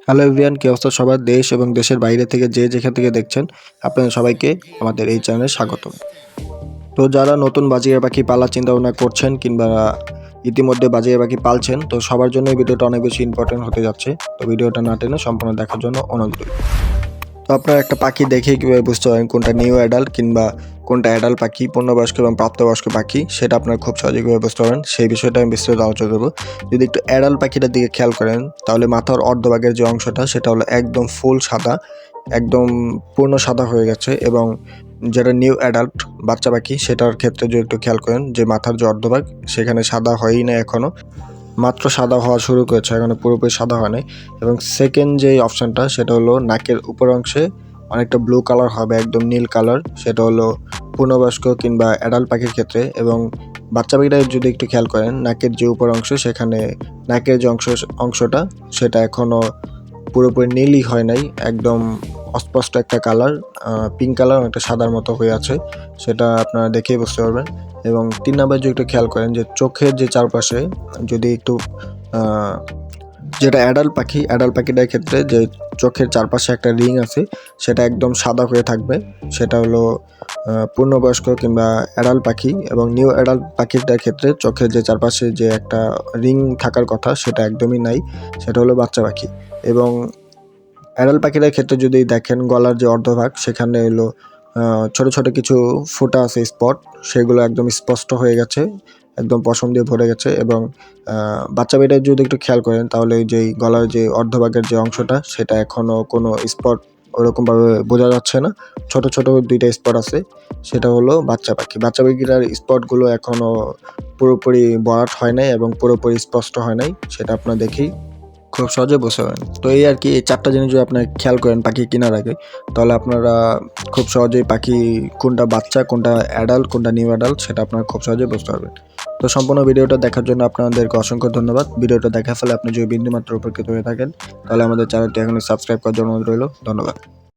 Hello everyone, কি অবস্থা সবার? দেশ এবং দেশের বাইরে থেকে যে যেখান থেকে দেখছেন, আপনাদের সবাইকে আমাদের এই চ্যানেলে স্বাগতম। তো যারা নতুন বাজিগার পাখি পালার চিন্তা ভাবনা করছেন কিংবা ইতিমধ্যে বাজিগার পাখি পালছেন, তো সবার জন্য এই ভিডিওটা অনেক বেশি ইম্পর্টেন্ট হতে যাচ্ছে। তো ভিডিওটা না টেনে সম্পূর্ণ দেখার জন্য অনুরোধ রইল। তো আপনারা একটা পাখি দেখেই কীভাবে বুঝতে পারেন কোনটা নিউ অ্যাডাল্ট কিংবা কোনটা অ্যাডাল্ট পাখি, পূর্ণবয়স্ক এবং প্রাপ্তবয়স্ক পাখি, সেটা আপনারা খুব সহজেই কীভাবে বুঝতে পারেন সেই বিষয়টা আমি বিস্তারিত আলোচনা করবো। যদি একটু অ্যাডাল্ট পাখিটার দিকে খেয়াল করেন, তাহলে মাথার অর্ধভাগের যে অংশটা সেটা হলো একদম ফুল সাদা, একদম পূর্ণ সাদা হয়ে গেছে। এবং যেটা নিউ অ্যাডাল্ট বাচ্চা পাখি, সেটার ক্ষেত্রে যদি একটু খেয়াল করেন যে মাথার যে অর্ধভাগ সেখানে সাদা হয়ই না, এখনও মাত্র সাদা হওয়া শুরু করেছে, এখনো পুরোপুরি সাদা হয় নাই। এবং সেকেন্ড যে অপশানটা সেটা হলো নাকের উপর অংশে অনেকটা ব্লু কালার হবে, একদম নীল কালার, সেটা হলো পূর্ণবয়স্ক কিংবা অ্যাডাল্ট পাখির ক্ষেত্রে। এবং বাচ্চা পাখিটা যদি একটু খেয়াল করেন, নাকের যে উপর অংশ সেখানে নাকের যে অংশটা সেটা এখনও পুরোপুরি নীলই হয় নাই, একদম অস্পষ্ট একটা কালার, পিঙ্ক কালার, একটা সাদার মতো হয়ে আছে, সেটা আপনারা দেখেই বুঝতে পারবেন। এবং 3 নাম্বার যদি একটু খেয়াল করেন যে চোখের যে চারপাশে যদি একটু যেটা অ্যাডাল্ট পাখিটার ক্ষেত্রে যে চোখের চারপাশে একটা রিং আছে সেটা একদম সাদা হয়ে থাকবে, সেটা হলো পূর্ণবয়স্ক কিংবা অ্যাডাল্ট পাখি। এবং নিউ অ্যাডাল্ট পাখিটার ক্ষেত্রে চোখের যে চারপাশে যে একটা রিং থাকার কথা সেটা একদমই নাই, সেটা হলো বাচ্চা পাখি। এবং অ্যাডাল্ট পাখিটার ক্ষেত্রে যদি দেখেন, গলার যে অর্ধভাগ সেখানে হলো ছোট ছোট কিছু ফোঁটা আছে, স্পট, সেগুলো একদম স্পষ্ট হয়ে গেছে, একদম পশম দিয়ে ভরে গেছে। এবং বাচ্চা পাখিটা যদি একটু খেয়াল করেন, তাহলে যেই গলার যে অর্ধভাগের যে অংশটা সেটা এখনও কোনো স্পট ওরকমভাবে বোঝা যাচ্ছে না, ছোট ছোট 2টা স্পট আছে, সেটা হলো বাচ্চা পাখিটার স্পটগুলো এখনও পুরোপুরি ভরাট হয় নাই এবং পুরোপুরি স্পষ্ট হয় নাই, সেটা আপনার দেখেই খুব সহজে বুঝতে পারেন। তো এই আর কি, এই 4টা জিনিস যদি আপনার খেয়াল করেন পাখি কেনার আগে, তাহলে আপনারা খুব সহজেই পাখি কোনটা বাচ্চা, কোনটা অ্যাডাল্ট, কোনটা নিউ অ্যাডাল্ট, সেটা আপনারা খুব সহজেই বুঝতে পারবেন। তো সম্পূর্ণ ভিডিওটা দেখার জন্য আপনাদেরকে অসংখ্য ধন্যবাদ। ভিডিওটা দেখার ফলে আপনি যদি বিন্দুমাত্র উপকৃত হয়ে থাকেন, তাহলে আমাদের চ্যানেলটি এখনই সাবস্ক্রাইব করার জন্য অনুরোধ রইল। ধন্যবাদ।